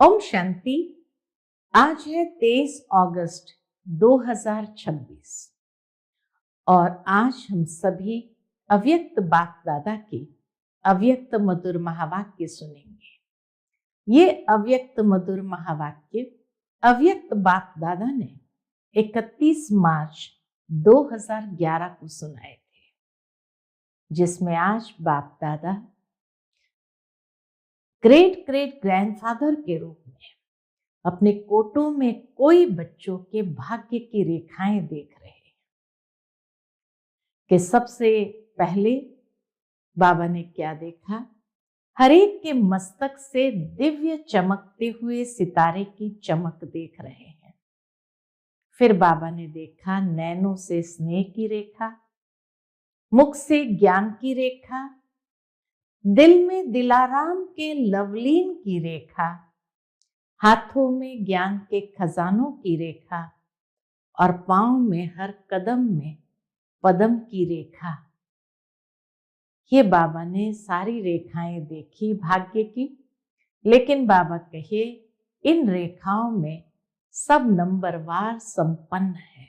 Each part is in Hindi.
ओम शांति। आज है 23 अगस्त 2026 और आज हम सभी अव्यक्त बाप दादा के अव्यक्त मधुर महावाक्य सुनेंगे। ये अव्यक्त मधुर महावाक्य अव्यक्त बाप दादा ने 31 मार्च 2011 को सुनाए थे, जिसमें आज बाप दादा ग्रेट ग्रेट ग्रैंडफादर के रूप में अपने कोटों में कोई बच्चों के भाग्य की रेखाएं देख रहे हैं कि सबसे पहले बाबा ने क्या देखा। हर एक के मस्तक से दिव्य चमकते हुए सितारे की चमक देख रहे हैं। फिर बाबा ने देखा नैनों से स्नेह की रेखा, मुख से ज्ञान की रेखा, दिल में दिलाराम के लवलीन की रेखा, हाथों में ज्ञान के खजानों की रेखा और पांव में हर कदम में पदम की रेखा। ये बाबा ने सारी रेखाएं देखी भाग्य की, लेकिन बाबा कहे इन रेखाओं में सब नंबरवार संपन्न है।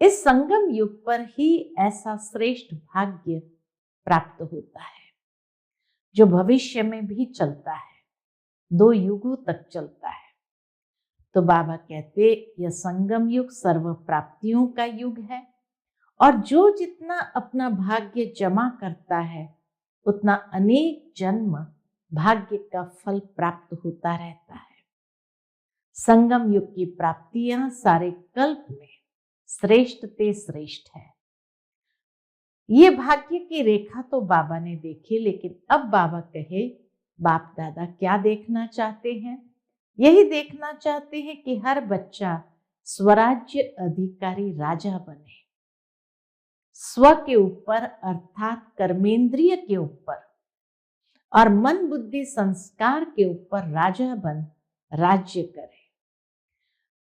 इस संगम युग पर ही ऐसा श्रेष्ठ भाग्य प्राप्त होता है जो भविष्य में भी चलता है, 2 युगों तक चलता है। तो बाबा कहते यह संगम युग सर्व प्राप्तियों का युग है और जो जितना अपना भाग्य जमा करता है उतना अनेक जन्म भाग्य का फल प्राप्त होता रहता है। संगम युग की प्राप्तियां सारे कल्प में श्रेष्ठ ते श्रेष्ठ है। ये भाग्य की रेखा तो बाबा ने देखी, लेकिन अब बाबा कहे बाप दादा क्या देखना चाहते हैं? यही देखना चाहते हैं कि हर बच्चा स्वराज्य अधिकारी राजा बने, स्व के ऊपर अर्थात कर्मेंद्रिय के ऊपर और मन बुद्धि संस्कार के ऊपर राजा बन राज्य करे।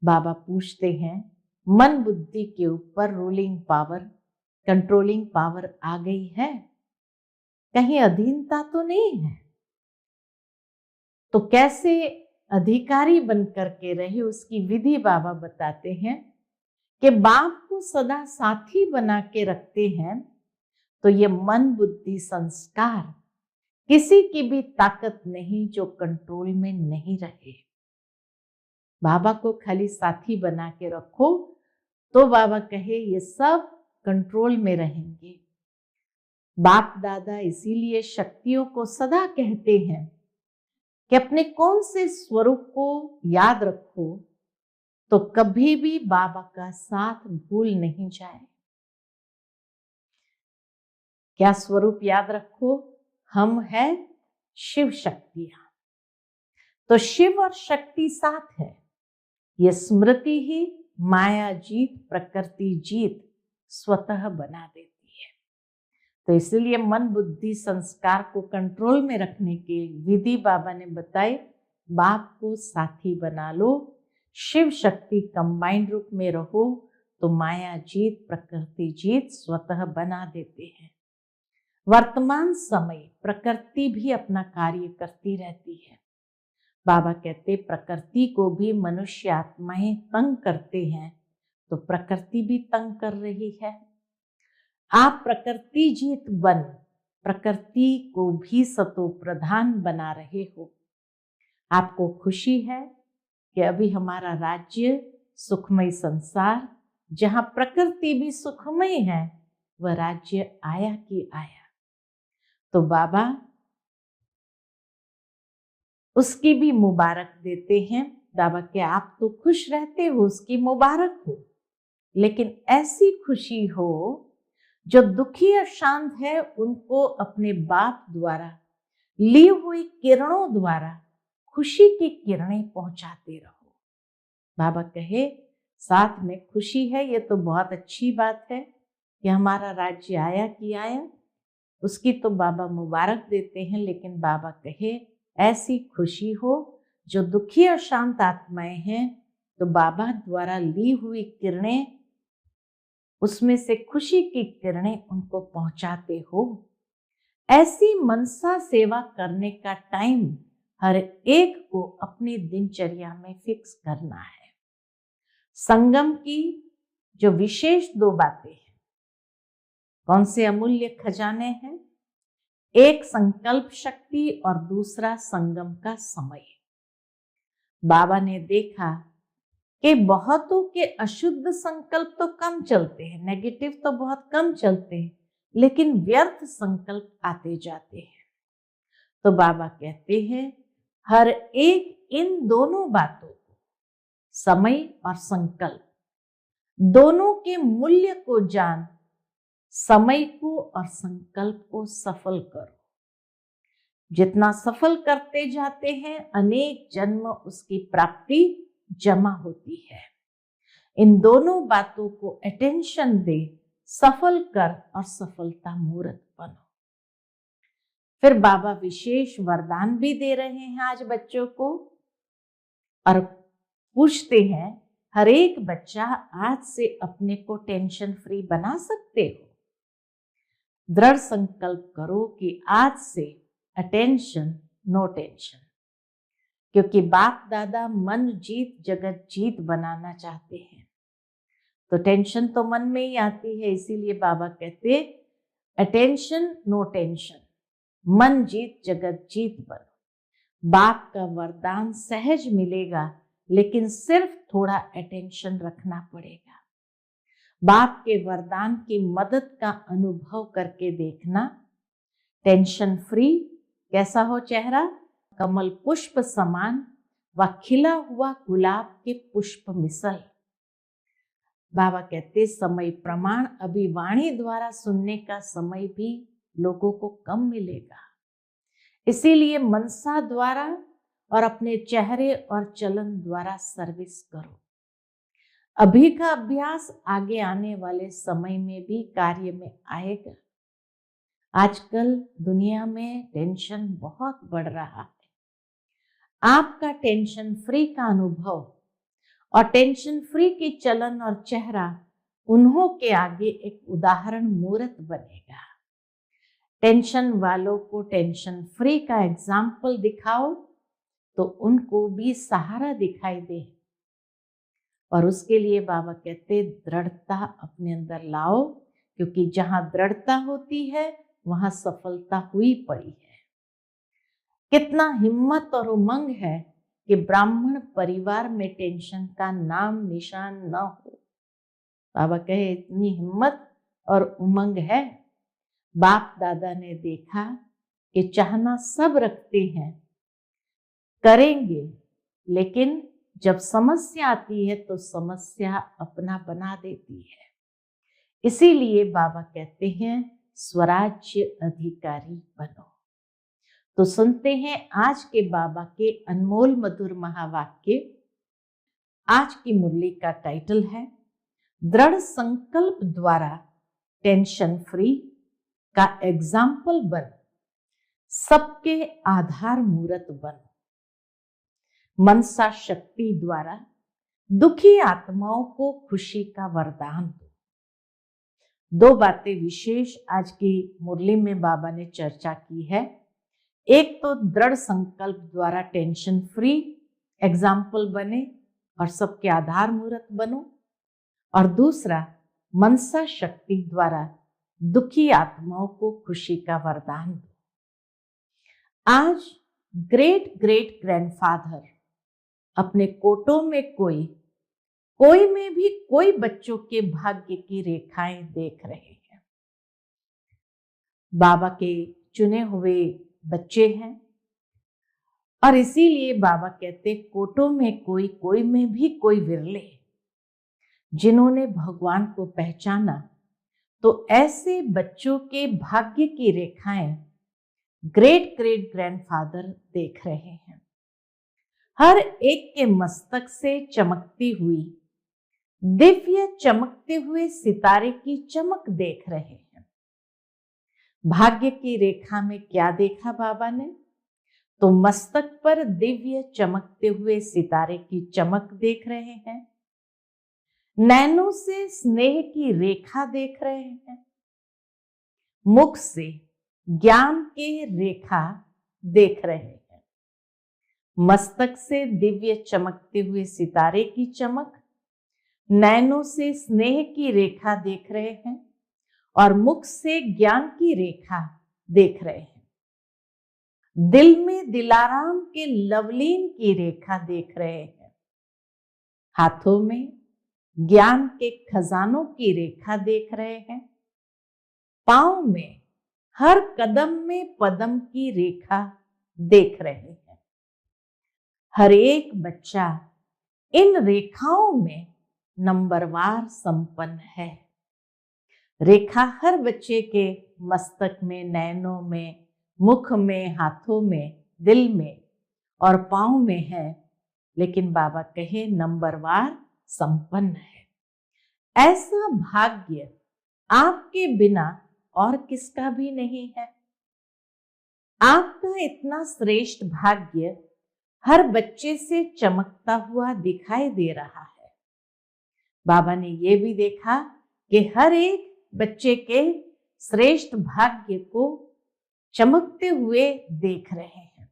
बाबा पूछते हैं मन बुद्धि के ऊपर रूलिंग पावर, कंट्रोलिंग पावर आ गई है? कहीं अधीनता तो नहीं है? तो कैसे अधिकारी बनकर के रहे उसकी विधि बाबा बताते हैं कि बाप को सदा साथी बना के रखते हैं तो ये मन बुद्धि संस्कार किसी की भी ताकत नहीं जो कंट्रोल में नहीं रहे। बाबा को खाली साथी बना के रखो तो बाबा कहे ये सब कंट्रोल में रहेंगे। बाप दादा इसीलिए शक्तियों को सदा कहते हैं कि अपने कौन से स्वरूप को याद रखो तो कभी भी बाबा का साथ भूल नहीं जाए। क्या स्वरूप याद रखो? हम है शिव शक्तियां। तो शिव और शक्ति साथ है। ये स्मृति ही माया जीत प्रकृति जीत स्वतः बना देती है। तो इसलिए मन बुद्धि संस्कार को कंट्रोल में रखने की विधि बाबा ने बताई। बाप को साथी बना लो, शिव शक्ति कंबाइंड रूप में रहो तो माया जीत प्रकृति जीत स्वतः बना देते हैं। वर्तमान समय प्रकृति भी अपना कार्य करती रहती है। बाबा कहते प्रकृति को भी मनुष्य आत्माएं तंग करते हैं तो प्रकृति भी तंग कर रही है। आप प्रकृति जीत बन प्रकृति को भी सतो प्रधान बना रहे हो। आपको खुशी है कि अभी हमारा राज्य सुखमय संसार जहां प्रकृति भी सुखमय है वह राज्य आया कि आया। तो बाबा उसकी भी मुबारक देते हैं। बाबा के आप तो खुश रहते हो, उसकी मुबारक हो, लेकिन ऐसी खुशी हो जो दुखी और शांत है उनको अपने बाप द्वारा ली हुई किरणों द्वारा खुशी की किरणें पहुंचाते रहो। बाबा कहे साथ में खुशी है, ये तो बहुत अच्छी बात है कि हमारा राज्य आया कि आया, उसकी तो बाबा मुबारक देते हैं, लेकिन बाबा कहे ऐसी खुशी हो जो दुखी और शांत आत्माएं हैं तो बाबा द्वारा ली हुई किरणें, उसमें से खुशी की किरणें उनको पहुंचाते हो। ऐसी मनसा सेवा करने का टाइम हर एक को अपनी दिनचर्या में फिक्स करना है। संगम की जो विशेष 2 बातें हैं, कौन से अमूल्य खजाने हैं? एक संकल्प शक्ति और दूसरा संगम का समय। बाबा ने देखा कि बहुतों के अशुद्ध संकल्प तो कम चलते हैं, नेगेटिव तो बहुत कम चलते हैं, लेकिन व्यर्थ संकल्प आते जाते हैं। तो बाबा कहते हैं हर एक इन दोनों बातों को, समय और संकल्प, दोनों के मूल्य को जान समय को और संकल्प को सफल करो। जितना सफल करते जाते हैं अनेक जन्म उसकी प्राप्ति जमा होती है। इन दोनों बातों को अटेंशन दे, सफल कर और सफलता मूर्त बनो। फिर बाबा विशेष वरदान भी दे रहे हैं आज बच्चों को और पूछते हैं हर एक बच्चा आज से अपने को टेंशन फ्री बना सकते हो? दृढ़ संकल्प करो कि आज से अटेंशन नो टेंशन, क्योंकि बाप दादा मन जीत जगत जीत बनाना चाहते हैं। तो टेंशन तो मन में ही आती है, इसीलिए बाबा कहते अटेंशन नो टेंशन, मन जीत जगत जीत बनो। बाप का वरदान सहज मिलेगा, लेकिन सिर्फ थोड़ा अटेंशन रखना पड़ेगा। बाप के वरदान की मदद का अनुभव करके देखना। टेंशन फ्री कैसा हो चेहरा? कमल पुष्प समान व खिला हुआ गुलाब के पुष्प मिसल। बाबा कहते समय प्रमाण अभी वाणी द्वारा सुनने का समय भी लोगों को कम मिलेगा, इसीलिए मनसा द्वारा और अपने चेहरे और चलन द्वारा सर्विस करो। अभी का अभ्यास आगे आने वाले समय में भी कार्य में आएगा। आजकल दुनिया में टेंशन बहुत बढ़ रहा है। आपका टेंशन फ्री का अनुभव और टेंशन फ्री की चलन और चेहरा उन्हों के आगे एक उदाहरण मूर्त बनेगा। टेंशन वालों को टेंशन फ्री का एग्जाम्पल दिखाओ तो उनको भी सहारा दिखाई दे। और उसके लिए बाबा कहते दृढ़ता अपने अंदर लाओ, क्योंकि जहां दृढ़ता होती है वहां सफलता हुई पड़ी है। कितना हिम्मत और उमंग है कि ब्राह्मण परिवार में टेंशन का नाम निशान न हो। बाबा कहे इतनी हिम्मत और उमंग है। बाप दादा ने देखा कि चाहना सब रखते हैं, करेंगे, लेकिन जब समस्या आती है तो समस्या अपना बना देती है। इसीलिए बाबा कहते हैं स्वराज्य अधिकारी बनो। तो सुनते हैं आज के बाबा के अनमोल मधुर महावाक्य। आज की मुरली का टाइटल है दृढ़ संकल्प द्वारा टेंशन फ्री का एग्जाम्पल बन, सबके आधार मूर्त बन। मनसा शक्ति द्वारा दुखी आत्माओं को खुशी का वरदान दो। 2 बातें विशेष आज की मुरली में बाबा ने चर्चा की है। एक तो दृढ़ संकल्प द्वारा टेंशन फ्री एग्जाम्पल बने और सबके आधार मूर्त बनो, और दूसरा मनसा शक्ति द्वारा दुखी आत्माओं को खुशी का वरदान दो। आज ग्रेट ग्रेट ग्रैंडफादर अपने कोटों में कोई में भी कोई बच्चों के भाग्य की रेखाएं देख रहे हैं। बाबा के चुने हुए बच्चे हैं और इसीलिए बाबा कहते कोटों में कोई में भी कोई विरले जिन्होंने भगवान को पहचाना। तो ऐसे बच्चों के भाग्य की रेखाएं ग्रेट ग्रेट ग्रैंडफादर देख रहे हैं। हर एक के मस्तक से चमकती हुई दिव्य चमकते हुए सितारे की चमक देख रहे हैं। भाग्य की रेखा में क्या देखा बाबा ने? तो मस्तक पर दिव्य चमकते हुए सितारे की चमक देख रहे हैं, नैनों से स्नेह की रेखा देख रहे हैं, मुख से ज्ञान के रेखा देख रहे हैं। मस्तक से दिव्य चमकते हुए सितारे की चमक, नैनों से स्नेह की रेखा देख रहे हैं और मुख से ज्ञान की रेखा देख रहे हैं। दिल में दिलाराम के लवलीन की रेखा देख रहे हैं। हाथों में ज्ञान के खजानों की रेखा देख रहे हैं। पांव में हर कदम में पदम की रेखा देख रहे हैं। हर एक बच्चा इन रेखाओं में नंबरवार संपन्न है। रेखा हर बच्चे के मस्तक में, नैनों में, मुख में, हाथों में, दिल में और पांव में है, लेकिन बाबा कहे नंबरवार संपन्न है। ऐसा भाग्य आपके बिना और किसका भी नहीं है। आपका इतना श्रेष्ठ भाग्य हर बच्चे से चमकता हुआ दिखाई दे रहा है। बाबा ने ये भी देखा कि हर एक बच्चे के श्रेष्ठ भाग्य को चमकते हुए देख रहे हैं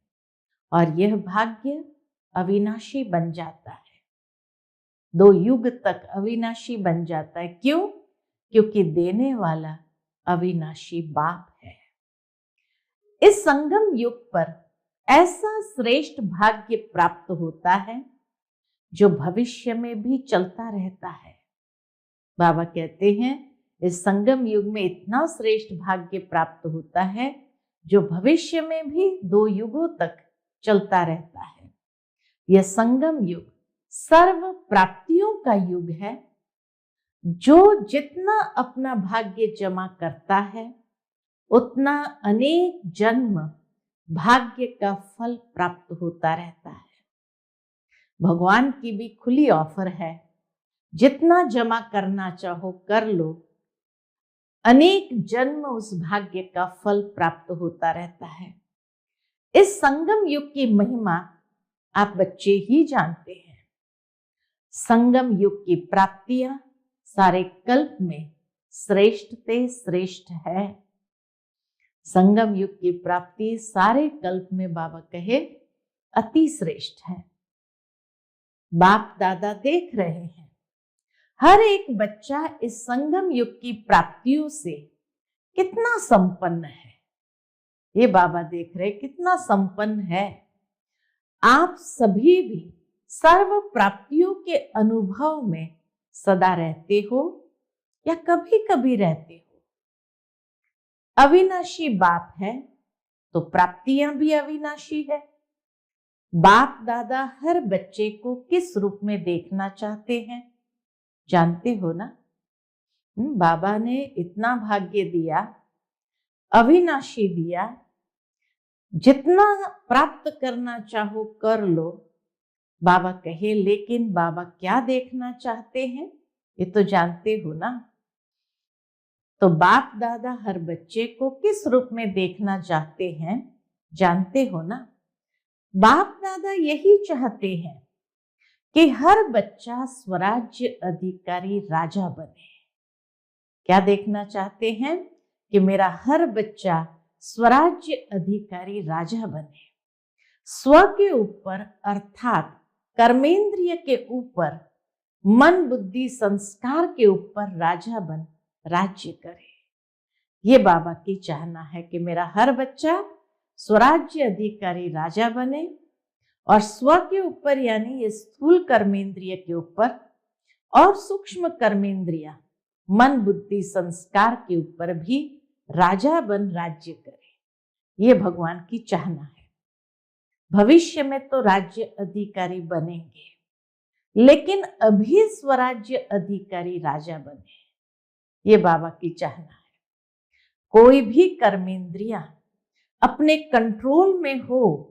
और यह भाग्य अविनाशी बन जाता है। 2 युग तक अविनाशी बन जाता है। क्यों? क्योंकि देने वाला अविनाशी बाप है। इस संगम युग पर ऐसा श्रेष्ठ भाग्य प्राप्त होता है जो भविष्य में भी चलता रहता है। बाबा कहते हैं इस संगम युग में इतना श्रेष्ठ भाग्य प्राप्त होता है जो भविष्य में भी 2 युगों तक चलता रहता है। यह संगम युग सर्व प्राप्तियों का युग है। जो जितना अपना भाग्य जमा करता है उतना अनेक जन्म भाग्य का फल प्राप्त होता रहता है। भगवान की भी खुली ऑफर है, जितना जमा करना चाहो कर लो, अनेक जन्म उस भाग्य का फल प्राप्त होता रहता है। इस संगम युग की महिमा आप बच्चे ही जानते हैं। संगम युग की प्राप्तियां सारे कल्प में श्रेष्ठ से श्रेष्ठ है। संगम युग की प्राप्ति सारे कल्प में बाबा कहे अति श्रेष्ठ है। बाप दादा देख रहे हैं हर एक बच्चा इस संगम युग की प्राप्तियों से कितना संपन्न है। ये बाबा देख रहे कितना संपन्न है। आप सभी भी सर्व प्राप्तियों के अनुभव में सदा रहते हो या कभी कभी रहते हो। अविनाशी बाप है तो प्राप्तियां भी अविनाशी है। बाप दादा हर बच्चे को किस रूप में देखना चाहते हैं जानते हो ना। बाबा ने इतना भाग्य दिया, अविनाशी दिया, जितना प्राप्त करना चाहो कर लो। बाबा कहे लेकिन बाबा क्या देखना चाहते हैं ये तो जानते हो ना। तो बाप दादा हर बच्चे को किस रूप में देखना चाहते हैं जानते हो ना। बाप दादा यही चाहते हैं कि हर बच्चा स्वराज्य अधिकारी राजा बने। क्या देखना चाहते हैं कि मेरा हर बच्चा स्वराज्य अधिकारी राजा बने। स्व के ऊपर अर्थात कर्मेंद्रिय के ऊपर, मन बुद्धि संस्कार के ऊपर राजा बन राज्य करे। ये बाबा की चाहना है कि मेरा हर बच्चा स्वराज्य अधिकारी राजा बने और स्व के ऊपर यानी ये स्थूल कर्मेंद्रिय के ऊपर और सूक्ष्म कर्मेंद्रिय मन बुद्धि संस्कार के ऊपर भी राजा बन राज्य करे। ये भगवान की चाहना है। भविष्य में तो राज्य अधिकारी बनेंगे, लेकिन अभी स्वराज्य अधिकारी राजा बने। ये बाबा की चाहना है। कोई भी कर्मेंद्रिया अपने कंट्रोल में हो,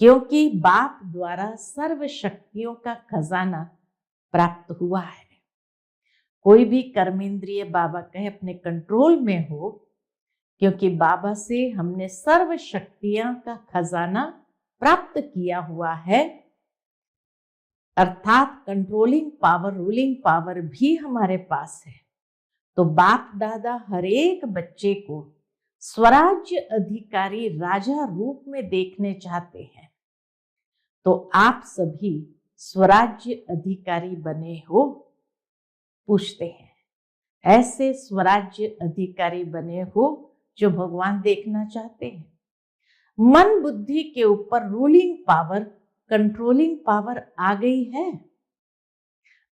क्योंकि बाप द्वारा सर्व शक्तियों का खजाना प्राप्त हुआ है। कोई भी कर्मेंद्रिय बाबा कहे अपने कंट्रोल में हो, क्योंकि बाबा से हमने सर्व शक्तियां का खजाना प्राप्त किया हुआ है। अर्थात कंट्रोलिंग पावर, रूलिंग पावर भी हमारे पास है। तो बाप दादा हर एक बच्चे को स्वराज्य अधिकारी राजा रूप में देखने चाहते हैं। तो आप सभी स्वराज्य अधिकारी बने हो? पूछते हैं। ऐसे स्वराज्य अधिकारी बने हो जो भगवान देखना चाहते हैं? मन बुद्धि के ऊपर रूलिंग पावर, कंट्रोलिंग पावर आ गई है?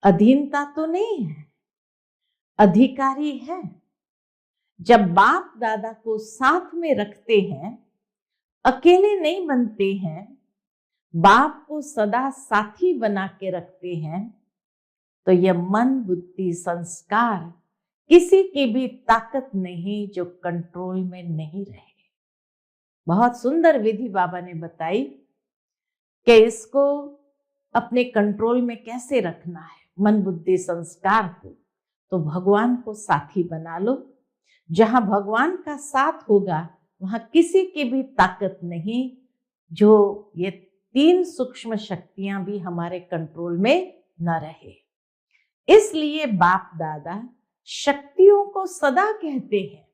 अधीनता तो नहीं है, अधिकारी है। जब बाप दादा को साथ में रखते हैं, अकेले नहीं बनते हैं, बाप को सदा साथी बना के रखते हैं, तो यह मन बुद्धि संस्कार किसी की भी ताकत नहीं जो कंट्रोल में नहीं रहे। बहुत सुंदर विधि बाबा ने बताई कि इसको अपने कंट्रोल में कैसे रखना है, मन बुद्धि संस्कार को। तो भगवान को साथी बना लो। जहां भगवान का साथ होगा वहां किसी की भी ताकत नहीं जो ये 3 सूक्ष्म शक्तियां भी हमारे कंट्रोल में न रहे। इसलिए बाप दादा शक्तियों को सदा कहते हैं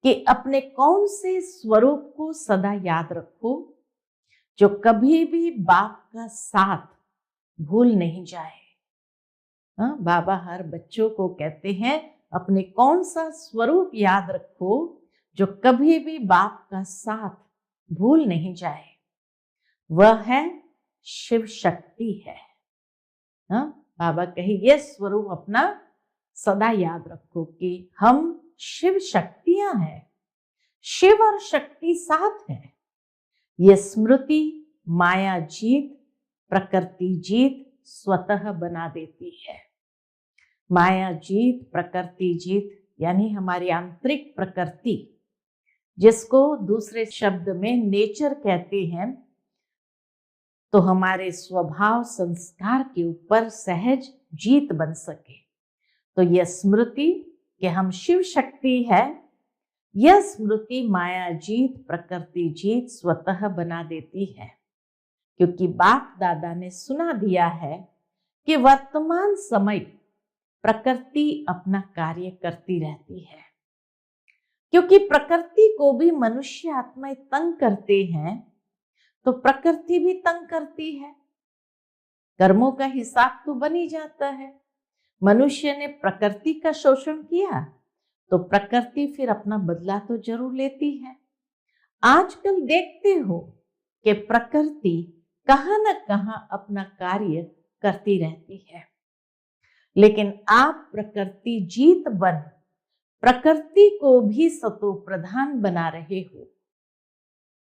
कि अपने कौन से स्वरूप को सदा याद रखो जो कभी भी बाप का साथ भूल नहीं जाए। बाबा हर बच्चों को कहते हैं अपने कौन सा स्वरूप याद रखो जो कभी भी बाप का साथ भूल नहीं जाए। वह है शिव शक्ति है। बाबा कहे ये स्वरूप अपना सदा याद रखो कि हम शिव शक्तियां हैं। शिव और शक्ति साथ है। ये स्मृति माया जीत, प्रकृति जीत स्वतः बना देती है। माया जीत, प्रकृति जीत यानी हमारी आंतरिक प्रकृति, जिसको दूसरे शब्द में नेचर कहते हैं, तो हमारे स्वभाव संस्कार के ऊपर सहज जीत बन सके। तो यह स्मृति कि हम शिव शक्ति है, यह स्मृति माया जीत, प्रकृति जीत स्वतः बना देती है। क्योंकि बाप दादा ने सुना दिया है कि वर्तमान समय प्रकृति अपना कार्य करती रहती है। क्योंकि प्रकृति को भी मनुष्य आत्माएं तंग करते हैं, तो प्रकृति भी तंग करती है। कर्मों का हिसाब तो बन ही जाता है। मनुष्य ने प्रकृति का शोषण किया तो प्रकृति फिर अपना बदला तो जरूर लेती है। आजकल देखते हो कि प्रकृति कहां न कहां अपना कार्य करती रहती है, लेकिन आप प्रकृति जीत बन प्रकृति को भी सतो प्रधान बना रहे हो।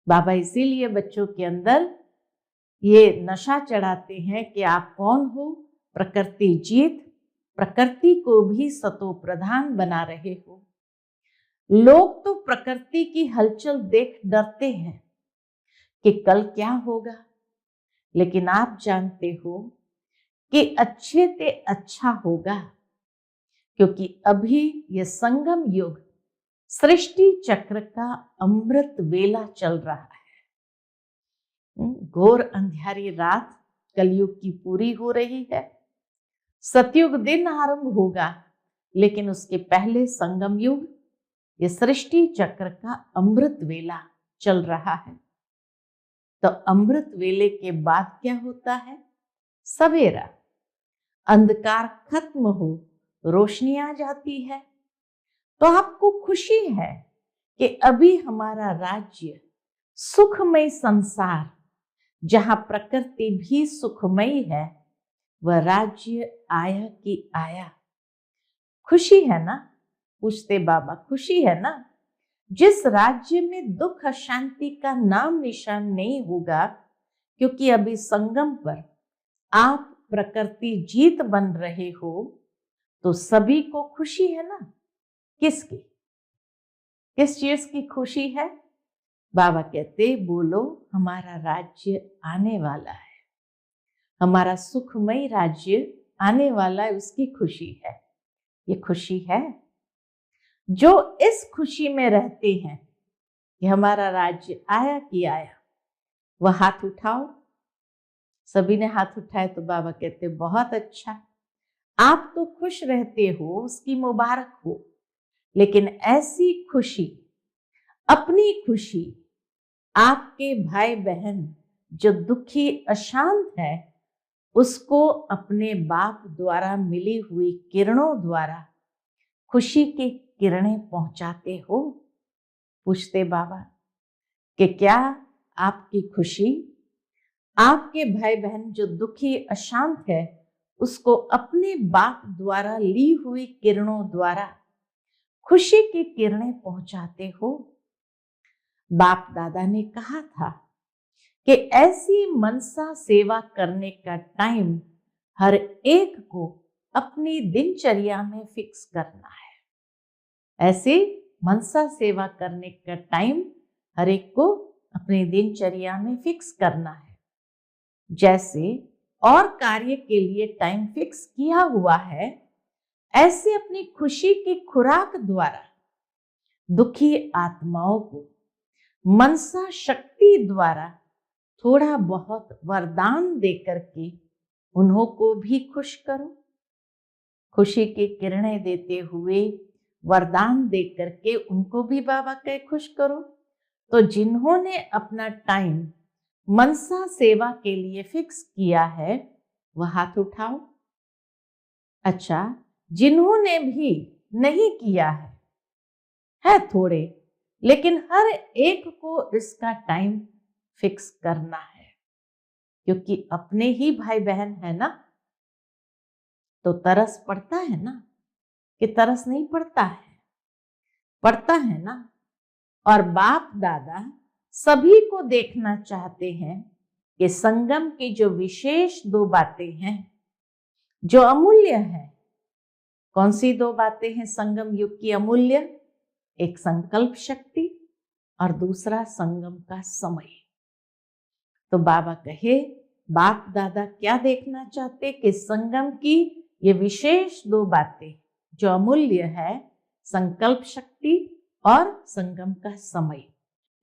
बाबा इसीलिए बच्चों के अंदर ये नशा चढ़ाते हैं कि आप कौन हो, प्रकृति जीत, प्रकृति को भी सतो प्रधान बना रहे हो। लोग तो प्रकृति की हलचल देख डरते हैं कि कल क्या होगा, लेकिन आप जानते हो कि अच्छे से अच्छा होगा, क्योंकि अभी ये संगम युग सृष्टि चक्र का अमृत वेला चल रहा है। घोर अंधियारी रात कलयुग की पूरी हो रही है। सतयुग दिन आरंभ होगा, लेकिन उसके पहले संगम युग, ये सृष्टि चक्र का अमृत वेला चल रहा है। तो अमृत वेले के बाद क्या होता है? सवेरा, अंधकार खत्म हो, रोशनी आ जाती है। तो आपको खुशी है कि अभी हमारा राज्य सुखमय संसार, जहां प्रकृति भी सुखमयी है, वह राज्य आया कि आया। खुशी है ना? पूछते बाबा, खुशी है ना? जिस राज्य में दुख अशांति का नाम निशान नहीं होगा, क्योंकि अभी संगम पर आप प्रकृति जीत बन रहे हो, तो सभी को खुशी है ना? किसकी? किस चीज की खुशी है? बाबा कहते बोलो हमारा राज्य आने वाला है, हमारा सुखमय राज्य आने वाला है, उसकी खुशी है। ये खुशी है। जो इस खुशी में रहते हैं कि हमारा राज्य आया कि आया, वह हाथ उठाओ। सभी ने हाथ उठाए तो बाबा कहते बहुत अच्छा, आप तो खुश रहते हो, उसकी मुबारक हो। लेकिन ऐसी खुशी, अपनी खुशी आपके भाई बहन जो दुखी अशांत है उसको अपने बाप द्वारा मिली हुई किरणों द्वारा खुशी की किरणें पहुंचाते हो? पूछते बाबा कि क्या आपकी खुशी आपके भाई बहन जो दुखी अशांत है उसको अपने बाप द्वारा ली हुई किरणों द्वारा खुशी की किरणें पहुंचाते हो? बाप दादा ने कहा था कि ऐसी मनसा सेवा करने का टाइम हर एक को अपनी दिनचर्या में फिक्स करना है। ऐसे मनसा सेवा करने का टाइम हर एक को अपनी दिनचर्या में फिक्स करना है। जैसे और कार्य के लिए टाइम फिक्स किया हुआ है, ऐसे अपनी खुशी की खुराक द्वारा दुखी आत्माओं को मनसा शक्ति द्वारा थोड़ा बहुत वरदान देकर के उन्हों को भी खुश करो। खुशी की किरणें देते हुए वरदान देकर के उनको भी बाबा के खुश करो। तो जिन्होंने अपना टाइम मनसा सेवा के लिए फिक्स किया है वह हाथ उठाओ। अच्छा, जिन्होंने भी नहीं किया है थोड़े, लेकिन हर एक को इसका टाइम फिक्स करना है, क्योंकि अपने ही भाई बहन है ना, तो तरस पड़ता है ना, कि तरस नहीं पड़ता है? पड़ता है ना। और बाप दादा सभी को देखना चाहते हैं कि संगम की जो विशेष 2 बातें हैं जो अमूल्य है। कौन सी 2 बातें हैं संगम युग की अमूल्य? एक संकल्प शक्ति और दूसरा संगम का समय। तो बाबा कहे, बाप दादा क्या देखना चाहते कि संगम की ये विशेष 2 बातें जो अमूल्य है, संकल्प शक्ति और संगम का समय।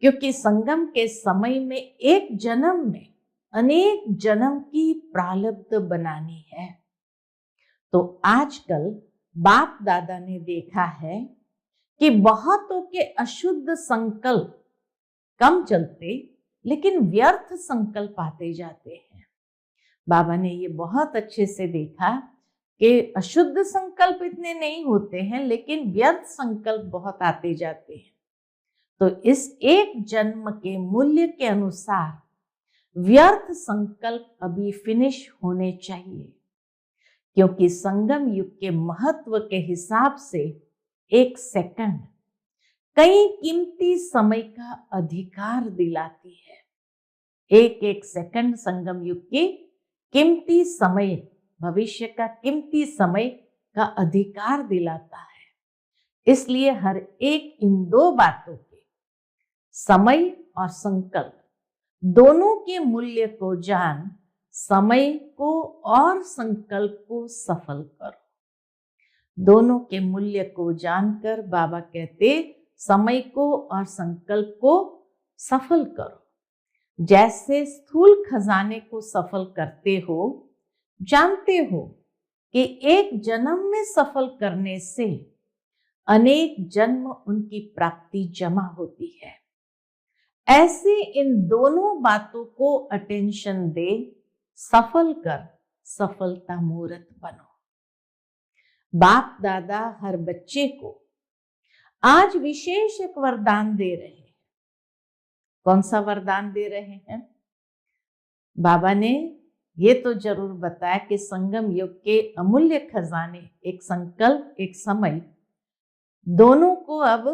क्योंकि संगम के समय में एक जन्म में अनेक जन्म की प्रारब्ध बनानी है। तो आजकल बाप दादा ने देखा है कि बहुतों के अशुद्ध संकल्प कम चलते, लेकिन व्यर्थ संकल्प आते जाते हैं। बाबा ने ये बहुत अच्छे से देखा कि अशुद्ध संकल्प इतने नहीं होते हैं, लेकिन व्यर्थ संकल्प बहुत आते जाते हैं। तो इस एक जन्म के मूल्य के अनुसार व्यर्थ संकल्प अभी फिनिश होने चाहिए, क्योंकि संगम युग के महत्व के हिसाब से 1 सेकंड कई कीमती समय का अधिकार दिलाती है। एक सेकंड संगम युग की कीमती समय, भविष्य का कीमती समय का अधिकार दिलाता है। इसलिए हर एक इन 2 बातों के, समय और संकल्प, दोनों के मूल्य को जान समय को और संकल्प को सफल करो। दोनों के मूल्य को जानकर बाबा कहते समय को और संकल्प को सफल करो। जैसे स्थूल खजाने को सफल करते हो, जानते हो कि एक जन्म में सफल करने से अनेक जन्म उनकी प्राप्ति जमा होती है। ऐसे इन दोनों बातों को अटेंशन दे, सफल कर सफलता मूर्त बनो। बाप दादा हर बच्चे को आज विशेष एक वरदान दे रहे हैं। कौन सा वरदान दे रहे हैं? बाबा ने ये तो जरूर बताया कि संगम युग के अमूल्य खजाने, एक संकल्प, एक समय, दोनों को अब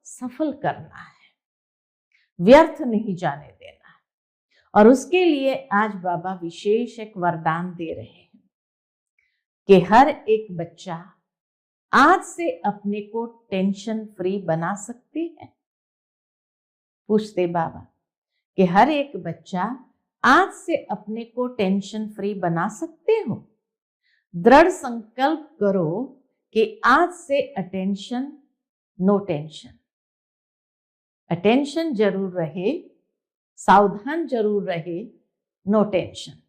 सफल करना है, व्यर्थ नहीं जाने देना है। और उसके लिए आज बाबा विशेष एक वरदान दे रहे हैं कि हर एक बच्चा आज से अपने को टेंशन फ्री बना सकते हैं। पूछते बाबा कि हर एक बच्चा आज से अपने को टेंशन फ्री बना सकते हो? दृढ़ संकल्प करो कि आज से अटेंशन, नो टेंशन। अटेंशन जरूर रहे, सावधान जरूर रहे, नो टेंशन।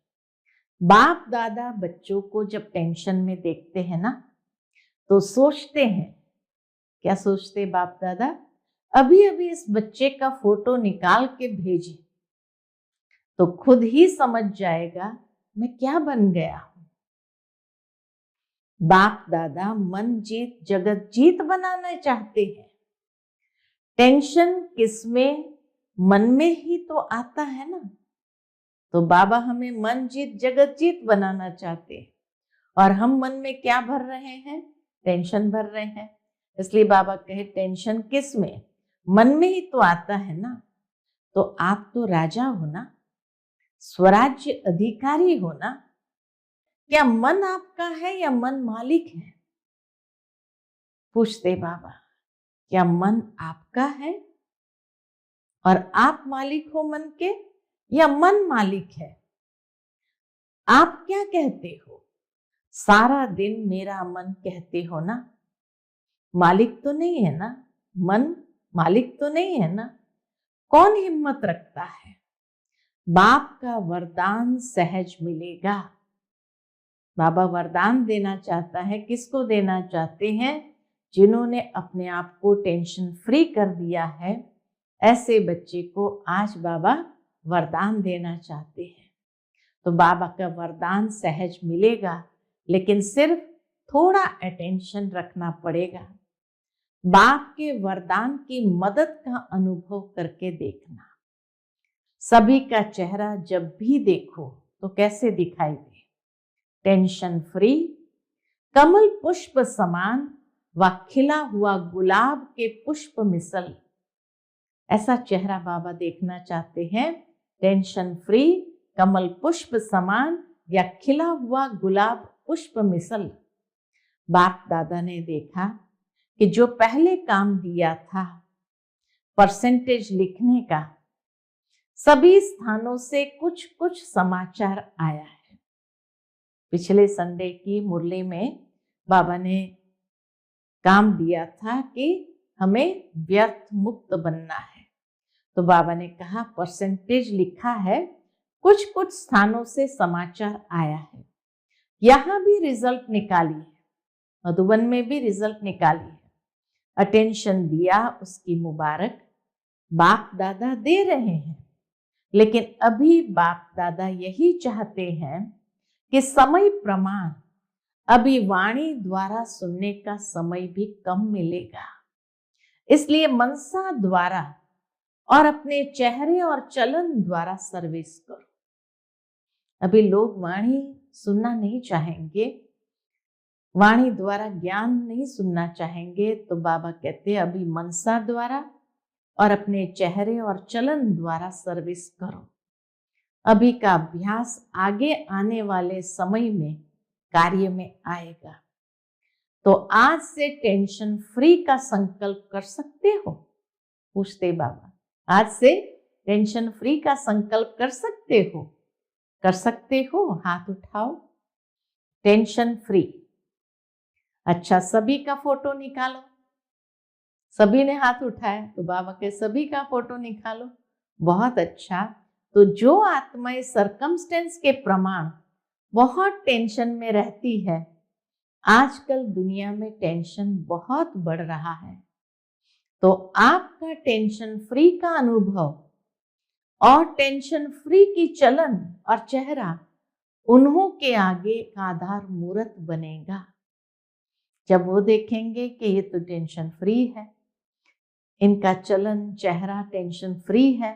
बाप दादा बच्चों को जब टेंशन में देखते हैं ना, तो सोचते हैं, क्या सोचते बाप दादा? अभी अभी इस बच्चे का फोटो निकाल के भेजे, तो खुद ही समझ जाएगा मैं क्या बन गया हूं। बाप दादा मन जीत जगत जीत बनाना चाहते हैं। टेंशन किसमें? मन में ही तो आता है ना। तो बाबा हमें मन जीत जगत जीत बनाना चाहते हैं, और हम मन में क्या भर रहे हैं? टेंशन भर रहे हैं। इसलिए बाबा कहे टेंशन किस में? मन में ही तो आता है ना। तो आप तो राजा हो ना, स्वराज्य अधिकारी हो ना। क्या मन आपका है या मन मालिक है? पूछते बाबा, क्या मन आपका है और आप मालिक हो मन के, या मन मालिक है? आप क्या कहते हो? सारा दिन मेरा मन कहते हो ना। मालिक तो नहीं है ना, मन मालिक तो नहीं है ना। कौन हिम्मत रखता है? बाप का वरदान सहज मिलेगा। बाबा वरदान देना चाहता है। किसको देना चाहते हैं? जिन्होंने अपने आप को टेंशन फ्री कर दिया है, ऐसे बच्चे को आज बाबा वरदान देना चाहते हैं। तो बाबा का वरदान सहज मिलेगा, लेकिन सिर्फ थोड़ा अटेंशन रखना पड़ेगा। बाप के वरदान की मदद का अनुभव करके देखना। सभी का चेहरा जब भी देखो तो कैसे दिखाई दे? टेंशन फ्री, कमल पुष्प समान व खिला हुआ गुलाब के पुष्प मिसल। ऐसा चेहरा बाबा देखना चाहते हैं। टेंशन फ्री, कमल पुष्प समान या खिला हुआ गुलाब पुष्प मिसल। बाप दादा ने देखा कि जो पहले काम दिया था परसेंटेज लिखने का, सभी स्थानों से कुछ कुछ समाचार आया है। पिछले संडे की मुरली में बाबा ने काम दिया था कि हमें व्यर्थ मुक्त बनना है। तो बाबा ने कहा परसेंटेज लिखा है, कुछ कुछ स्थानों से समाचार आया है। यहां भी रिजल्ट निकाली है, मधुबन में भी रिजल्ट निकाली है। अटेंशन दिया, उसकी मुबारक। बाप दादा दे रहे हैं, लेकिन अभी बाप दादा यही चाहते हैं कि समय प्रमाण, अभी वाणी द्वारा सुनने का समय भी कम मिलेगा। इसलिए मनसा द्वारा और अपने चेहरे और चलन द्वारा सर्विस करो। अभी लोग वाणी सुनना नहीं चाहेंगे, वाणी द्वारा ज्ञान नहीं सुनना चाहेंगे। तो बाबा कहते हैं अभी मनसा द्वारा और अपने चेहरे और चलन द्वारा सर्विस करो। अभी का अभ्यास आगे आने वाले समय में कार्य में आएगा। तो आज से टेंशन फ्री का संकल्प कर सकते हो? पूछते बाबा, आज से टेंशन फ्री का संकल्प कर सकते हो? कर सकते हो? हाथ उठाओ। Tension free. अच्छा, सभी का फोटो निकालो। सभी ने हाथ उठाया, तो बाबा के सभी का फोटो निकालो। बहुत अच्छा। तो जो आत्माएं सरकमस्टेंस के प्रमाण बहुत टेंशन में रहती है, आजकल दुनिया में टेंशन बहुत बढ़ रहा है, तो आपका टेंशन फ्री का अनुभव और टेंशन फ्री की चलन और चेहरा उन्हों के आगे का आधार मूर्त बनेगा। जब वो देखेंगे कि ये तो टेंशन फ्री है, इनका चलन चेहरा टेंशन फ्री है,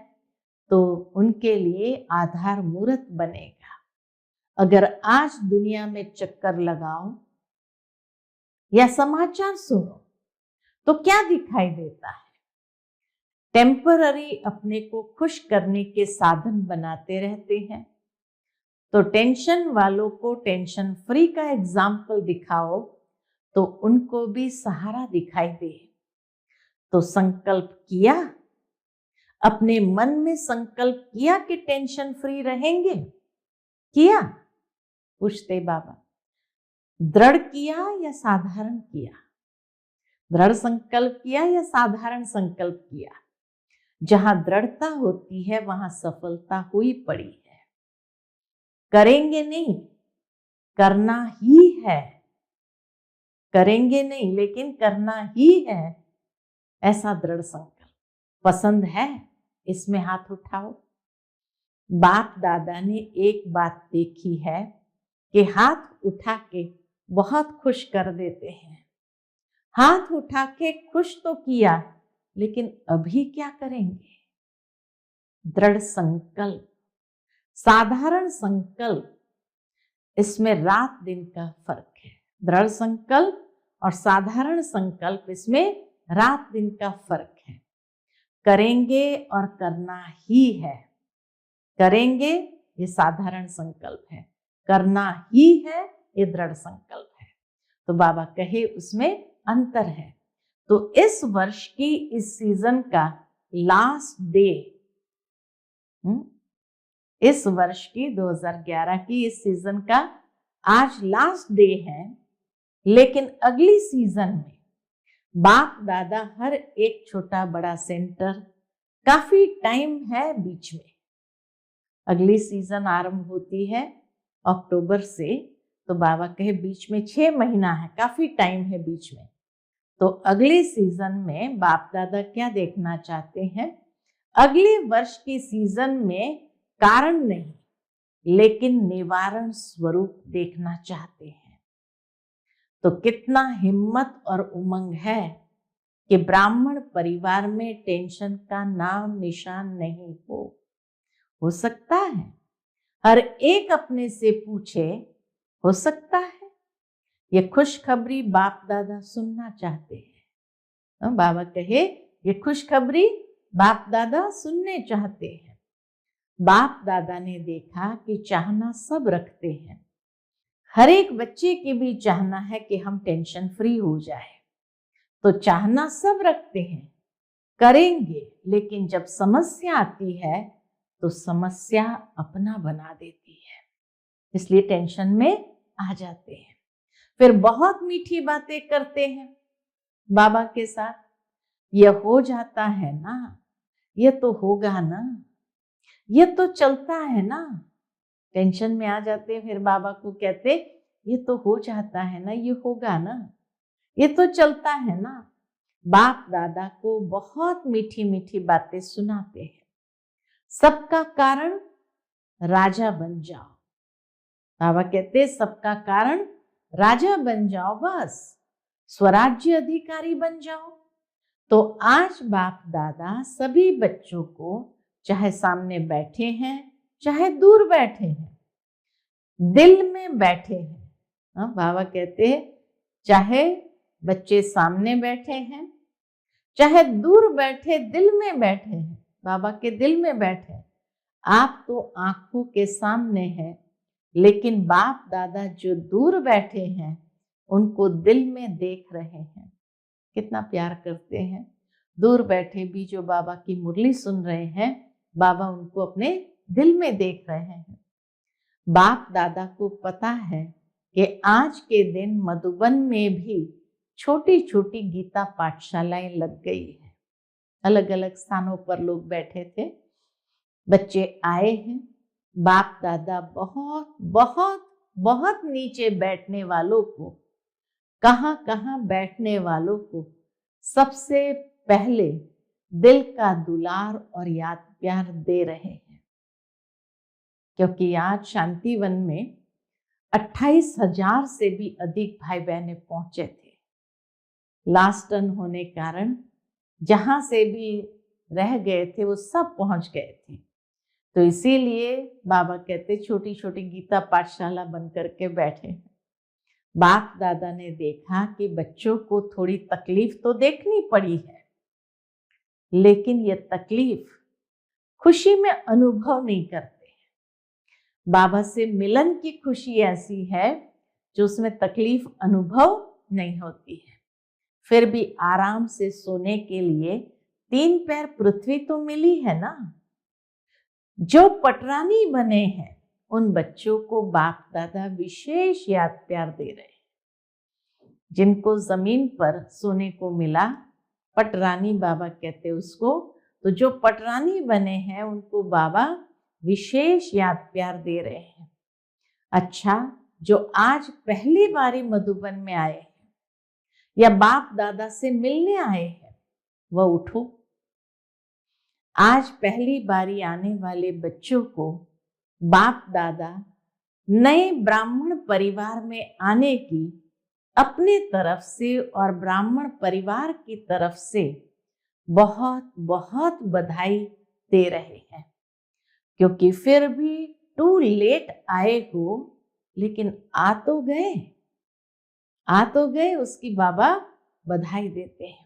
तो उनके लिए आधार मूर्त बनेगा। अगर आज दुनिया में चक्कर लगाओ या समाचार सुनो तो क्या दिखाई देता है? टेम्पररी अपने को खुश करने के साधन बनाते रहते हैं। तो टेंशन वालों को टेंशन फ्री का एग्जाम्पल दिखाओ तो उनको भी सहारा दिखाई दे। तो संकल्प किया, अपने मन में संकल्प किया कि टेंशन फ्री रहेंगे? किया? पूछते बाबा, दृढ़ किया या साधारण किया? दृढ़ संकल्प किया या साधारण संकल्प किया? जहां दृढ़ता होती है वहां सफलता हुई पड़ी है। करेंगे नहीं, करना ही है। करेंगे नहीं लेकिन करना ही है, ऐसा दृढ़ संकल्प पसंद है? इसमें हाथ उठाओ। बाप दादा ने एक बात देखी है कि हाथ उठा के बहुत खुश कर देते हैं। हाथ उठा के खुश तो किया, लेकिन अभी क्या करेंगे? दृढ़ संकल्प, साधारण संकल्प, इसमें रात दिन का फर्क है। दृढ़ संकल्प और साधारण संकल्प, इसमें रात दिन का फर्क है। करेंगे और करना ही है। करेंगे, ये साधारण संकल्प है। करना ही है, ये दृढ़ संकल्प है। तो बाबा कहे उसमें अंतर है। तो इस वर्ष की, इस सीजन का लास्ट डे, इस वर्ष की 2011 की इस सीजन का आज लास्ट डे है। लेकिन अगली सीजन में बाप दादा हर एक छोटा बड़ा सेंटर, काफी टाइम है बीच में। अगली सीजन आरंभ होती है अक्टूबर से, तो बाबा कहे बीच में 6 महीना है, काफी टाइम है बीच में। तो अगले सीजन में बाप दादा क्या देखना चाहते हैं? अगले वर्ष की सीजन में कारण नहीं, लेकिन निवारण स्वरूप देखना चाहते हैं। तो कितना हिम्मत और उमंग है कि ब्राह्मण परिवार में टेंशन का नाम निशान नहीं हो सकता है। हर एक अपने से पूछे, हो सकता है? ये खुशखबरी बाप दादा सुनना चाहते हैं। बाबा कहे ये खुशखबरी बाप दादा सुनने चाहते हैं। बाप दादा ने देखा कि चाहना सब रखते हैं। हर एक बच्चे की भी चाहना है कि हम टेंशन फ्री हो जाए। तो चाहना सब रखते हैं, करेंगे, लेकिन जब समस्या आती है तो समस्या अपना बना देती है, इसलिए टेंशन में आ जाते हैं। फिर बहुत मीठी बातें करते हैं बाबा के साथ। यह हो जाता है ना, ये तो होगा ना, ये तो चलता है ना। टेंशन में आ जाते हैं, फिर बाबा को कहते ये तो हो जाता है ना, ये होगा ना, ये तो चलता है ना। बाप दादा को बहुत मीठी मीठी बातें सुनाते हैं। सबका कारण राजा बन जाओ। बाबा कहते सबका कारण राजा बन जाओ, बस स्वराज्य अधिकारी बन जाओ। तो आज बाप दादा सभी बच्चों को, चाहे सामने बैठे हैं चाहे दूर बैठे हैं, दिल में बैठे हैं। बाबा कहते हैं चाहे बच्चे सामने बैठे हैं चाहे दूर बैठे, दिल में बैठे हैं, बाबा के दिल में बैठे। आप तो आंखों के सामने हैं, लेकिन बाप दादा जो दूर बैठे हैं उनको दिल में देख रहे हैं। कितना प्यार करते हैं। दूर बैठे भी जो बाबा की मुरली सुन रहे हैं, बाबा उनको अपने दिल में देख रहे हैं। बाप दादा को पता है कि आज के दिन मधुबन में भी छोटी छोटी गीता पाठशालाएं लग गई है। अलग अलग स्थानों पर लोग बैठे थे, बच्चे आए हैं। बाप दादा बहुत बहुत बहुत नीचे बैठने वालों को, कहाँ कहाँ बैठने वालों को सबसे पहले दिल का दुलार और याद प्यार दे रहे हैं। क्योंकि आज शांतिवन में 28,000 से भी अधिक भाई बहने पहुंचे थे। लास्ट टर्न होने कारण जहां से भी रह गए थे वो सब पहुंच गए थे। तो इसीलिए बाबा कहते छोटी छोटी गीता पाठशाला बन करके बैठे हैं। बाप दादा ने देखा कि बच्चों को थोड़ी तकलीफ तो देखनी पड़ी है, लेकिन ये तकलीफ खुशी में अनुभव नहीं करते। बाबा से मिलन की खुशी ऐसी है जो उसमें तकलीफ अनुभव नहीं होती है। फिर भी आराम से सोने के लिए 3 पैर पृथ्वी तो मिली है ना। जो पटरानी बने हैं उन बच्चों को बाप दादा विशेष याद प्यार दे रहे हैं। जिनको जमीन पर सोने को मिला, पटरानी बाबा कहते उसको, तो जो पटरानी बने हैं उनको बाबा विशेष याद प्यार दे रहे हैं। अच्छा, जो आज पहली बारी मधुबन में आए हैं या बाप दादा से मिलने आए हैं, वह उठो। आज पहली बारी आने वाले बच्चों को बाप दादा नए ब्राह्मण परिवार में आने की अपने तरफ से और ब्राह्मण परिवार की तरफ से बहुत बहुत बधाई दे रहे हैं, क्योंकि फिर भी टू लेट आए हो, लेकिन आ तो गए, उसकी बाबा बधाई देते हैं।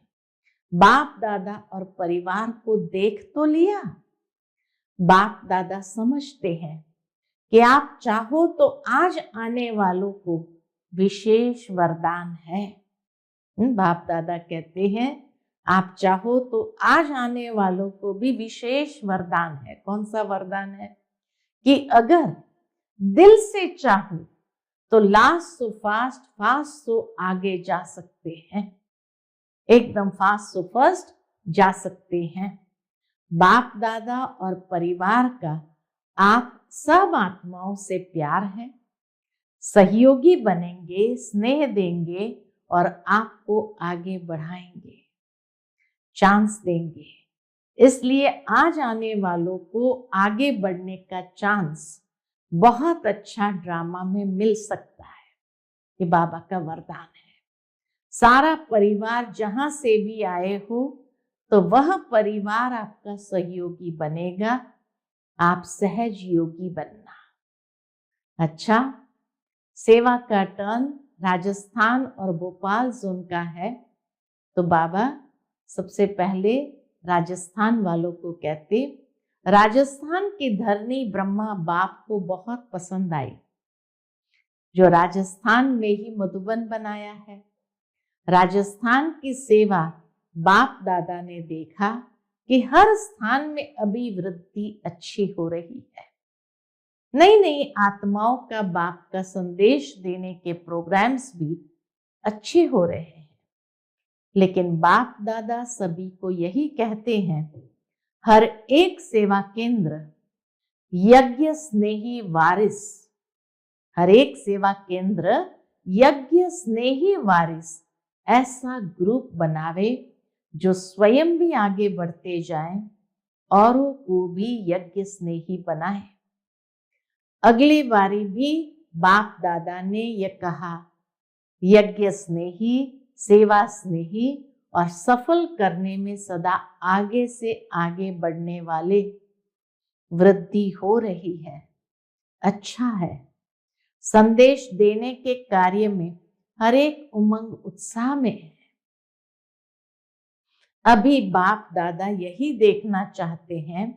बाप दादा और परिवार को देख तो लिया। बाप दादा समझते हैं कि आप चाहो तो आज आने वालों को विशेष वरदान है। बाप दादा कहते हैं आप चाहो तो आज आने वालों को भी विशेष वरदान है। कौन सा वरदान है? कि अगर दिल से चाहो तो last so fast, fast so आगे जा सकते हैं, एकदम फास्ट सो फर्स्ट जा सकते हैं। बाप दादा और परिवार का आप सब आत्माओं से प्यार है, सहयोगी बनेंगे, स्नेह देंगे और आपको आगे बढ़ाएंगे, चांस देंगे। इसलिए आज आने वालों को आगे बढ़ने का चांस बहुत अच्छा ड्रामा में मिल सकता है। ये बाबा का वरदान है। सारा परिवार जहां से भी आए हो तो वह परिवार आपका सहयोगी बनेगा, आप सहज योगी बनना। अच्छा, सेवा का टर्न राजस्थान और भोपाल जोन का है, तो बाबा सबसे पहले राजस्थान वालों को कहते, राजस्थान की धरनी ब्रह्मा बाप को बहुत पसंद आई, जो राजस्थान में ही मधुबन बनाया है। राजस्थान की सेवा बाप दादा ने देखा कि हर स्थान में अभी वृद्धि अच्छी हो रही है। नई नई आत्माओं का बाप का संदेश देने के प्रोग्राम्स भी अच्छे हो रहे हैं। लेकिन बाप दादा सभी को यही कहते हैं, हर एक सेवा केंद्र यज्ञ स्नेही वारिस, हर एक सेवा केंद्र यज्ञ स्नेही वारिस ऐसा ग्रुप बनावे जो स्वयं भी आगे बढ़ते जाएं, औरों को भी यज्ञ स्नेही बनाए। अगली बारी भी बाप दादा ने यह कहा, यज्ञ स्नेही, सेवा स्नेही और सफल करने में सदा आगे से आगे बढ़ने वाले वृद्धि हो रही है। अच्छा है, संदेश देने के कार्य में हर एक उमंग उत्साह में है। अभी बाप दादा यही देखना चाहते हैं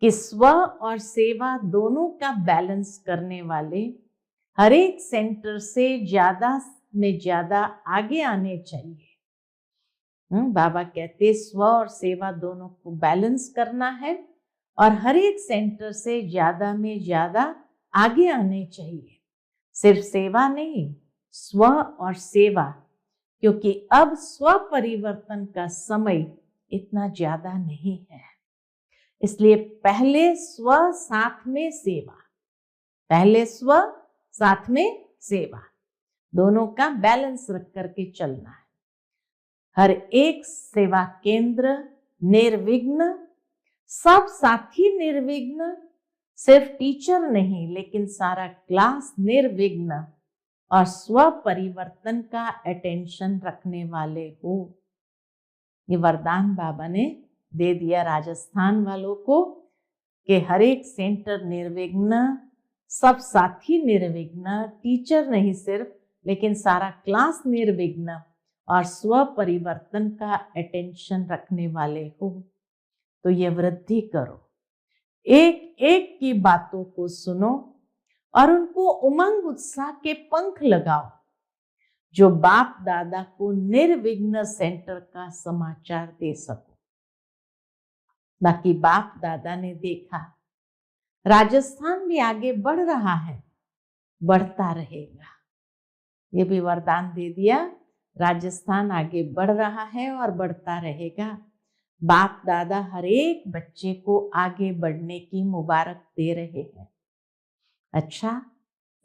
कि स्व और सेवा दोनों का बैलेंस करने वाले हर एक सेंटर से ज्यादा में ज्यादा आगे आने चाहिए। बाबा कहते स्व और सेवा दोनों को बैलेंस करना है और हर एक सेंटर से ज्यादा में ज्यादा आगे आने चाहिए। सिर्फ सेवा नहीं, स्व और सेवा, क्योंकि अब स्व परिवर्तन का समय इतना ज्यादा नहीं है। इसलिए पहले स्व साथ में सेवा, पहले स्व साथ में सेवा, दोनों का बैलेंस रख करके चलना है। हर एक सेवा केंद्र निर्विघ्न, सब साथी निर्विघ्न, सिर्फ टीचर नहीं लेकिन सारा क्लास निर्विघ्न और स्व परिवर्तन का अटेंशन रखने वाले हो। ये वरदान बाबा ने दे दिया राजस्थान वालों को कि हर एक सेंटर निर्विघ्न, सब साथी निर्विघ्न, टीचर नहीं सिर्फ लेकिन सारा क्लास निर्विघ्न और स्व परिवर्तन का अटेंशन रखने वाले हो। तो ये वृद्धि करो, एक एक की बातों को सुनो और उनको उमंग उत्साह के पंख लगाओ, जो बाप दादा को निर्विघ्न सेंटर का समाचार दे सको। बाकी बाप दादा ने देखा राजस्थान भी आगे बढ़ रहा है, बढ़ता रहेगा। ये भी वरदान दे दिया, राजस्थान आगे बढ़ रहा है और बढ़ता रहेगा। बाप दादा हर एक बच्चे को आगे बढ़ने की मुबारक दे रहे हैं। अच्छा,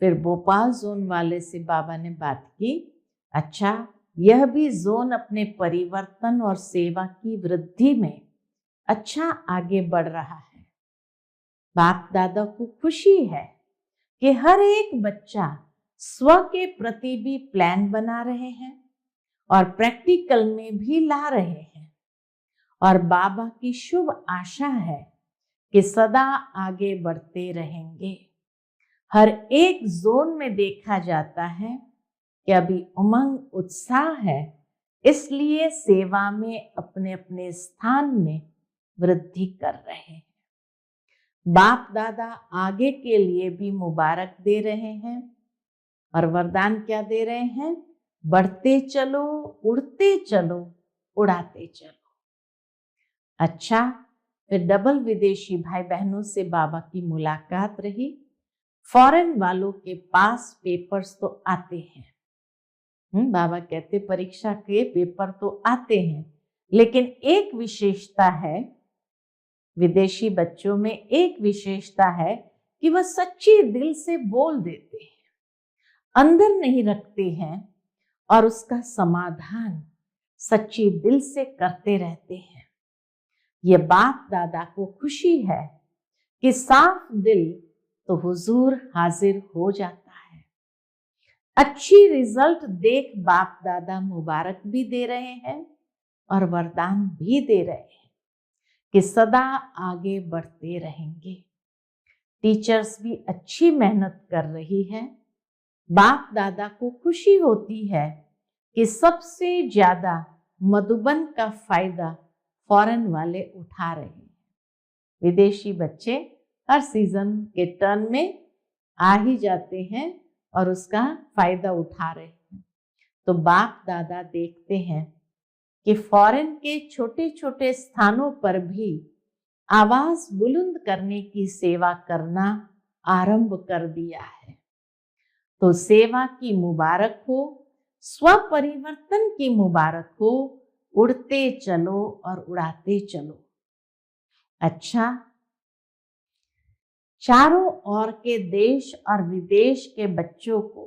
फिर भोपाल जोन वाले से बाबा ने बात की, अच्छा यह भी जोन अपने परिवर्तन और सेवा की वृद्धि में अच्छा आगे बढ़ रहा है। बाप दादा को खुशी है कि हर एक बच्चा स्व के प्रति भी प्लान बना रहे हैं और प्रैक्टिकल में भी ला रहे हैं। और बाबा की शुभ आशा है कि सदा आगे बढ़ते रहेंगे। हर एक जोन में देखा जाता है कि अभी उमंग उत्साह है, इसलिए सेवा में अपने अपने स्थान में वृद्धि कर रहे हैं। बाप दादा आगे के लिए भी मुबारक दे रहे हैं और वरदान क्या दे रहे हैं? बढ़ते चलो, उड़ते चलो, उड़ाते चलो। अच्छा, फिर डबल विदेशी भाई बहनों से बाबा की मुलाकात रही। फॉरेन वालों के पास पेपर्स तो आते हैं, बाबा कहते परीक्षा के पेपर तो आते हैं, लेकिन एक विशेषता है, विदेशी बच्चों में एक विशेषता है कि वह सच्चे दिल से बोल देते हैं, अंदर नहीं रखते हैं और उसका समाधान सच्चे दिल से करते रहते हैं। ये बाप दादा को खुशी है कि साफ दिल तो हुजूर हाजिर हो जाता है। अच्छी रिजल्ट देख बाप दादा मुबारक भी दे रहे हैं और वरदान भी दे रहे हैं कि सदा आगे बढ़ते रहेंगे। टीचर्स भी अच्छी मेहनत कर रही है। बाप दादा को खुशी होती है कि सबसे ज्यादा मधुबन का फायदा फॉरेन वाले उठा रहे हैं। विदेशी बच्चे हर सीजन के टर्न में आ ही जाते हैं और उसका फायदा उठा रहे हैं। तो बाप दादा देखते हैं कि फॉरेन के छोटे छोटे स्थानों पर भी आवाज बुलंद करने की सेवा करना आरंभ कर दिया है। तो सेवा की मुबारक हो, स्व परिवर्तन की मुबारक हो, उड़ते चलो और उड़ाते चलो। अच्छा, चारों ओर के देश और विदेश के बच्चों को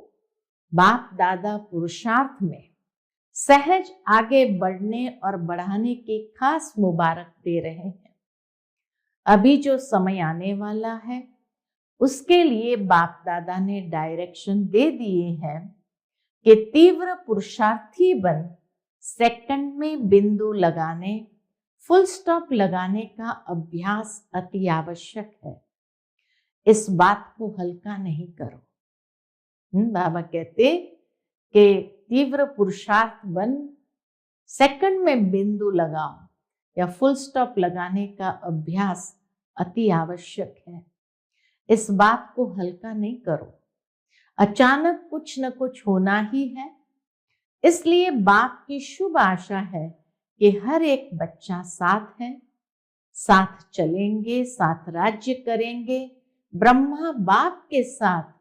बाप दादा पुरुषार्थ में सहज आगे बढ़ने और बढ़ाने की खास मुबारक दे रहे हैं। अभी जो समय आने वाला है उसके लिए बाप दादा ने डायरेक्शन दे दिए हैं कि तीव्र पुरुषार्थी बन सेकंड में बिंदु लगाने, फुल स्टॉप लगाने का अभ्यास अति आवश्यक है। इस बात को हल्का नहीं करो। बाबा कहते कि तीव्र पुरुषार्थ बन सेकंड में बिंदु लगाओ या फुल स्टॉप लगाने का अभ्यास अति आवश्यक है। इस बात को हल्का नहीं करो। अचानक कुछ न कुछ होना ही है, इसलिए बाप की शुभ आशा है कि हर एक बच्चा साथ है, साथ चलेंगे, साथ राज्य करेंगे। ब्रह्मा बाप के साथ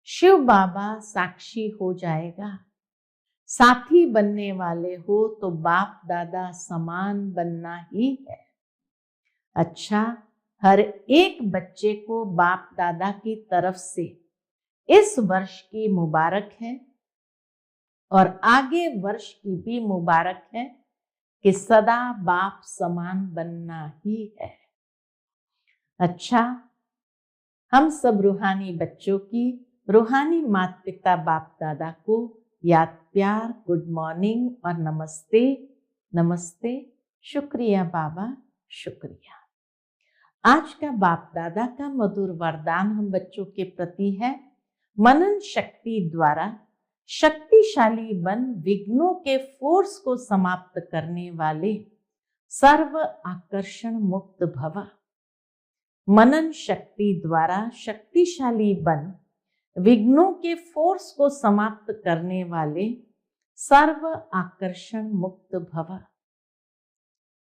शिव बाबा साक्षी हो जाएगा। साथी बनने वाले हो तो बाप दादा समान बनना ही है। अच्छा, हर एक बच्चे को बाप दादा की तरफ से इस वर्ष की मुबारक है और आगे वर्ष की भी मुबारक है कि सदा बाप समान बनना ही है। अच्छा, हम सब रूहानी बच्चों की रूहानी माता पिता बाप दादा को याद प्यार, गुड मॉर्निंग और नमस्ते। नमस्ते, शुक्रिया बाबा, शुक्रिया। आज का बाप दादा का मधुर वरदान हम बच्चों के प्रति है, मनन शक्ति द्वारा शक्तिशाली बन विघ्नों के फोर्स को समाप्त करने वाले सर्व आकर्षण मुक्त भव। मनन शक्ति द्वारा शक्तिशाली बन विघ्नों के फोर्स को समाप्त करने वाले सर्व आकर्षण मुक्त भव।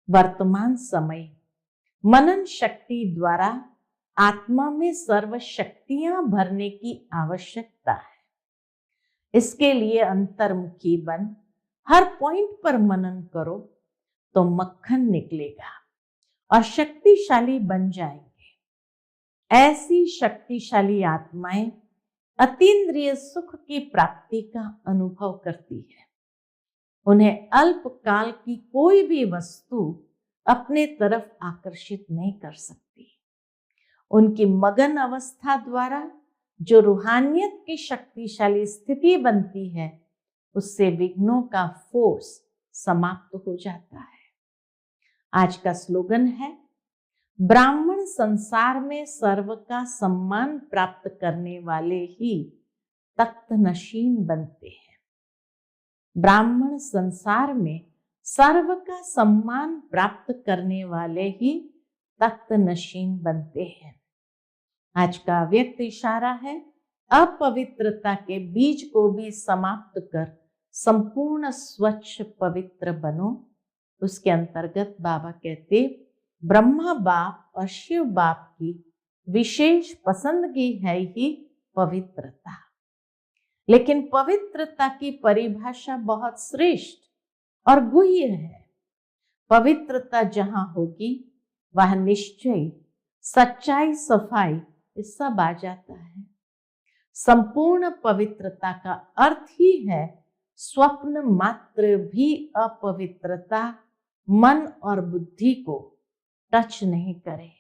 वर्तमान समय मनन शक्ति द्वारा आत्मा में सर्व शक्तियां भरने की आवश्यकता है। इसके लिए अंतर्मुखी बन हर पॉइंट पर मनन करो तो मक्खन निकलेगा और शक्तिशाली बन जाएंगे। ऐसी शक्तिशाली आत्माएं अतीन्द्रिय सुख की प्राप्ति का अनुभव करती है। उन्हें अल्पकाल की कोई भी वस्तु अपने तरफ आकर्षित नहीं कर सकती। उनकी मगन अवस्था द्वारा जो रूहानियत की शक्तिशाली स्थिति बनती है, उससे विघ्नों का फोर्स समाप्त हो जाता है। आज का स्लोगन है, ब्राह्मण संसार में सर्व का सम्मान प्राप्त करने वाले ही तख्त नशीन बनते हैं। ब्राह्मण संसार में सर्व का सम्मान प्राप्त करने वाले ही तख्त नशीन बनते हैं। आज का अव्यक्त इशारा है, अपवित्रता के बीज को भी समाप्त कर संपूर्ण स्वच्छ पवित्र बनो। उसके अंतर्गत बाबा कहते, ब्रह्मा बाप और शिव बाप की विशेष पसंदगी है ही पवित्रता। लेकिन पवित्रता की परिभाषा बहुत श्रेष्ठ और गुह्य है। पवित्रता जहां होगी वह निश्चय सच्चाई सफाई ये सब आ जाता है। संपूर्ण पवित्रता का अर्थ ही है स्वप्न मात्र भी अपवित्रता मन और बुद्धि को टच नहीं करे।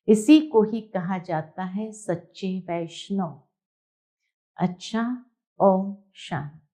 इसी को ही कहा जाता है सच्चे वैष्णव। अच्छा, ओम शांति।